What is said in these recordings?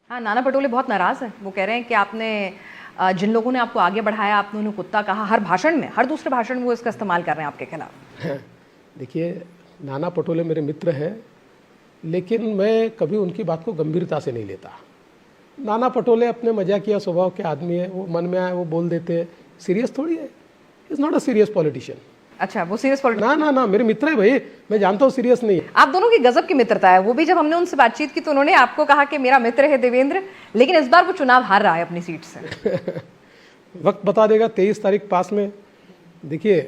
हाँ, नाना पटोले बहुत नाराज़ हैं। वो कह रहे हैं कि आपने जिन लोगों ने आपको आगे बढ़ाया, आपने उन्हें कुत्ता कहा। हर भाषण में, हर दूसरे भाषण में वो इसका इस्तेमाल कर रहे हैं आपके खिलाफ। देखिए, नाना पटोले मेरे मित्र हैं, लेकिन मैं कभी उनकी बात को गंभीरता से नहीं लेता। नाना पटोले अपने मजाकिया स्वभाव के आदमी है, वो मन में आए वो बोल देते हैं, सीरियस थोड़ी है। Is not a serious politician. अच्छा, वो सीरियस ना ना ना, मेरे मित्र है भाई, मैं जानता हूँ सीरियस नहीं है। आप दोनों की गजब की मित्रता है। वो भी जब हमने उनसे बातचीत की तो उन्होंने आपको कहा कि मेरा मित्र है देवेंद्र, लेकिन इस बार वो चुनाव हार रहा है अपनी सीट से। वक्त बता देगा, 23 तारीख पास में। देखिए,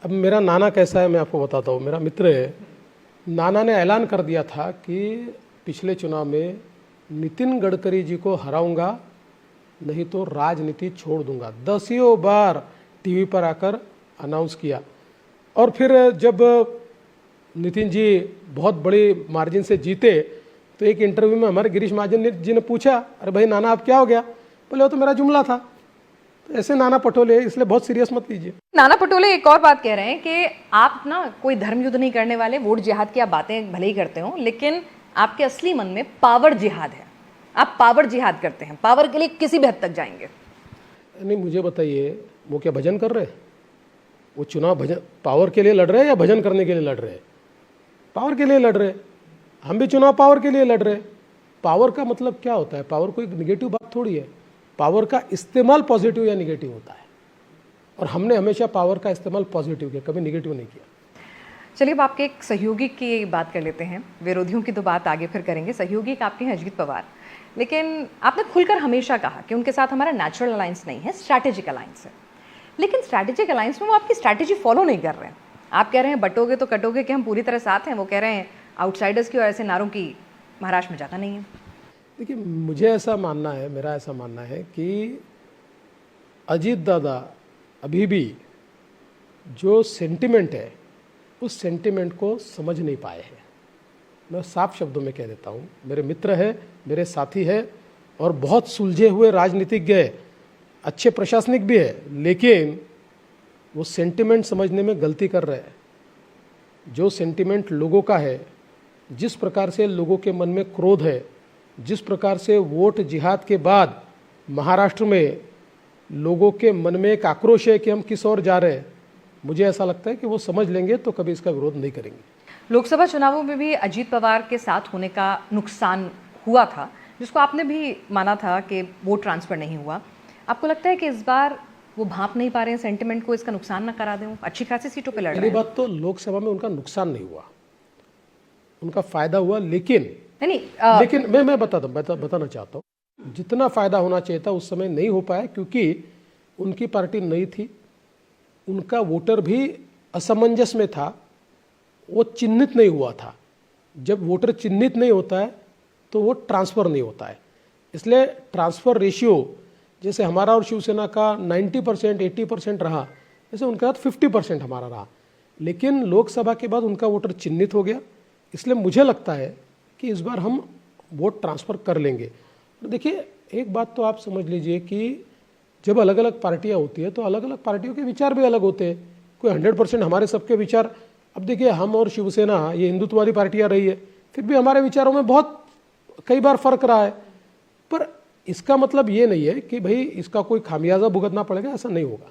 अब मेरा नाना कैसा है मैं आपको बताता हूँ। मेरा मित्र है, नाना ने ऐलान कर दिया था कि पिछले चुनाव में नितिन गडकरी जी को हराऊंगा, नहीं तो राजनीति छोड़ दूंगा। 10 बार टीवी पर आकर अनाउंस किया। और फिर जब नितिन जी बहुत बड़ी मार्जिन से जीते तो एक इंटरव्यू में हमारे गिरीश महाजन जी ने पूछा, अरे भाई नाना आप क्या हो गया? बोले वो तो मेरा जुमला था। तो ऐसे नाना पटोले, इसलिए बहुत सीरियस मत लीजिए। नाना पटोले एक और बात कह रहे हैं कि आप ना कोई धर्म युद्ध नहीं करने वाले, वोट जिहाद की आप बातें भले ही करते हो, लेकिन आपके असली मन में पावर जिहाद है। आप पावर जिहाद करते हैं, पावर के लिए किसी भी हद तक जाएंगे। नहीं, मुझे बताइए, वो क्या भजन कर रहे हैं? वो चुनाव भजन पावर के लिए लड़ रहे हैं या भजन करने के लिए लड़ रहे हैं? पावर के लिए लड़ रहे हैं। हम भी चुनाव पावर के लिए लड़ रहे हैं। पावर का मतलब क्या होता है? पावर कोई निगेटिव बात थोड़ी है। पावर का इस्तेमाल पॉजिटिव या निगेटिव होता है, और हमने हमेशा पावर का इस्तेमाल पॉजिटिव किया, कभी निगेटिव नहीं किया। चलिए, अब आपके एक सहयोगी की बात कर लेते हैं। विरोधियों की तो बात आगे फिर करेंगे। सहयोगी का आपके हैं अजीत पवार, लेकिन आपने खुलकर हमेशा कहा कि उनके साथ हमारा नेचुरल अलायंस नहीं है, स्ट्रैटेजिक अलायंस है। लेकिन स्ट्रैटेजिक अलायंस में वो आपकी स्ट्रैटेजी फॉलो नहीं कर रहे हैं। आप कह रहे हैं बटोगे तो कटोगे कि हम पूरी तरह साथ हैं, वो कह रहे हैं आउटसाइडर्स की और ऐसे नारों की महाराष्ट्र में जाता नहीं है। देखिए, मुझे ऐसा मानना है, मेरा ऐसा मानना है कि अजीत दादा अभी भी जो सेंटिमेंट है उस सेंटिमेंट को समझ नहीं पाए हैं। मैं साफ शब्दों में कह देता हूँ, मेरे मित्र है, मेरे साथी है, और बहुत सुलझे हुए राजनीतिज्ञ है, अच्छे प्रशासनिक भी है, लेकिन वो सेंटिमेंट समझने में गलती कर रहे हैं। जो सेंटिमेंट लोगों का है, जिस प्रकार से लोगों के मन में क्रोध है, जिस प्रकार से वोट जिहाद के बाद महाराष्ट्र में लोगों के मन में एक आक्रोश है कि हम किस ओर जा रहे हैं, मुझे ऐसा लगता है कि वो समझ लेंगे तो कभी इसका विरोध नहीं करेंगे। लोकसभा चुनावों में भी अजीत पवार के साथ होने का नुकसान हुआ था, जिसको आपने भी माना था कि वोट ट्रांसफर नहीं हुआ। आपको लगता है कि इस बार वो भांप नहीं पा रहे हैं सेंटिमेंट को, इसका नुकसान ना करा दें? अच्छी खासी सीटों पे लड़ रहे हैं। पहली बात तो लोकसभा में उनका नुकसान नहीं हुआ, उनका फायदा हुआ। लेकिन लेकिन मैं बताना चाहता हूँ, जितना फायदा होना चाहिए था उस समय नहीं हो पाया, क्योंकि उनकी पार्टी नई थी, उनका वोटर भी असमंजस में था, वो चिन्हित नहीं हुआ था। जब वोटर चिन्हित नहीं होता है तो वो ट्रांसफ़र नहीं होता है। इसलिए ट्रांसफ़र रेशियो जैसे हमारा और शिवसेना का 90% 80% रहा, जैसे उनका 50% हमारा रहा। लेकिन लोकसभा के बाद उनका वोटर चिन्हित हो गया, इसलिए मुझे लगता है कि इस बार हम वोट ट्रांसफ़र कर लेंगे। देखिए, एक बात तो आप समझ लीजिए कि जब अलग अलग पार्टियां होती है तो अलग अलग पार्टियों के विचार भी अलग होते हैं। कोई 100% हमारे सबके विचार, अब देखिए हम और शिवसेना ये हिंदुत्ववादी पार्टियां रही है, फिर भी हमारे विचारों में बहुत कई बार फर्क रहा है। पर इसका मतलब ये नहीं है कि भाई इसका कोई खामियाजा भुगतना पड़ेगा, ऐसा नहीं होगा।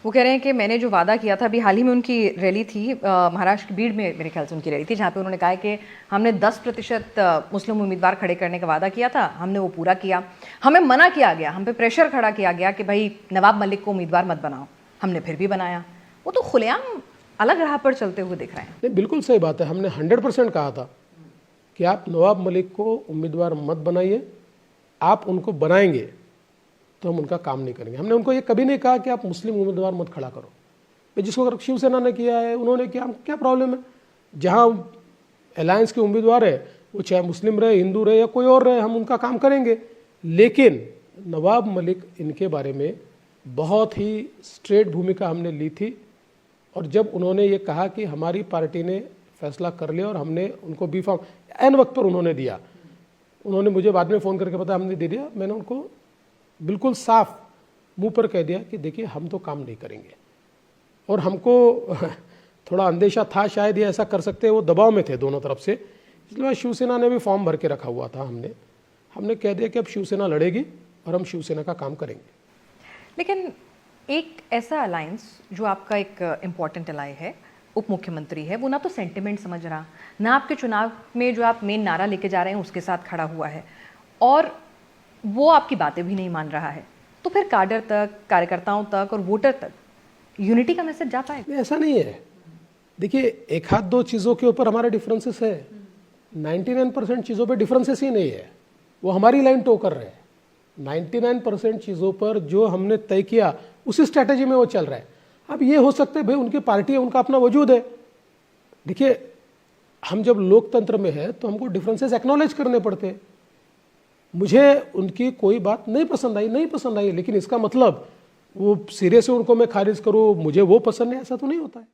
वो कह रहे हैं कि मैंने जो वादा किया था, अभी हाल ही में उनकी रैली थी महाराष्ट्र की बीड़ में, मेरे ख्याल से उनकी रैली थी, जहाँ पे उन्होंने कहा है कि हमने 10% मुस्लिम उम्मीदवार खड़े करने का वादा किया था, हमने वो पूरा किया। हमें मना किया गया, हम पे प्रेशर खड़ा किया गया कि भाई नवाब मलिक को उम्मीदवार मत बनाओ, हमने फिर भी बनाया। वो तो खुलेआम अलग राह पर चलते हुए दिख रहे हैं। नहीं, बिल्कुल सही बात है। हमने 100% कहा था कि आप नवाब मलिक को उम्मीदवार मत बनाइए, आप उनको बनाएंगे तो हम उनका काम नहीं करेंगे। हमने उनको ये कभी नहीं कहा कि आप मुस्लिम उम्मीदवार मत खड़ा करो। जिसको शिवसेना ने किया है, उन्होंने किया, क्या प्रॉब्लम है? जहाँ अलायंस के उम्मीदवार है, वो चाहे मुस्लिम रहे, हिंदू रहे या कोई और रहे, हम उनका काम करेंगे। लेकिन नवाब मलिक, इनके बारे में बहुत ही स्ट्रेट भूमिका हमने ली थी, और जब उन्होंने ये कहा कि हमारी पार्टी ने फैसला कर लिया और हमने उनको बी फॉर्म एन वक्त पर उन्होंने दिया, उन्होंने मुझे बाद में फ़ोन करके पता हमने दे दिया, मैंने उनको बिल्कुल साफ मुंह पर कह दिया कि देखिए हम तो काम नहीं करेंगे। और हमको थोड़ा अंदेशा था शायद ये ऐसा कर सकते हैं, वो दबाव में थे दोनों तरफ से, इसलिए शिवसेना ने भी फॉर्म भर के रखा हुआ था। हमने कह दिया कि अब शिवसेना लड़ेगी और हम शिवसेना का काम करेंगे। लेकिन एक ऐसा अलायंस जो आपका एक इम्पॉर्टेंट अलाय है, उप मुख्यमंत्री है, वो ना तो सेंटिमेंट समझ रहा, ना आपके चुनाव में जो आप मेन नारा लेके जा रहे हैं उसके साथ खड़ा हुआ है, और वो आपकी बातें भी नहीं मान रहा है, तो फिर काडर तक, कार्यकर्ताओं तक और वोटर तक यूनिटी का मैसेज जा पाएगा? ऐसा नहीं है। देखिए, एक हाथ दो चीज़ों के ऊपर हमारे डिफरेंसेस है, 99% चीज़ों पे डिफरेंसेस ही नहीं है। वो हमारी लाइन टो कर रहे हैं। 99% चीज़ों पर जो हमने तय किया उसी स्ट्रैटेजी में वो चल रहा है। अब ये हो सकता है भाई उनकी पार्टी है, उनका अपना वजूद है। देखिए, हम जब लोकतंत्र में है तो हमको डिफरेंसेस एक्नॉलेज करने पड़ते हैं। मुझे उनकी कोई बात नहीं पसंद आई, लेकिन इसका मतलब वो सिरे से उनको मैं खारिज करूँ, मुझे वो पसंद नहीं, ऐसा तो नहीं होता है।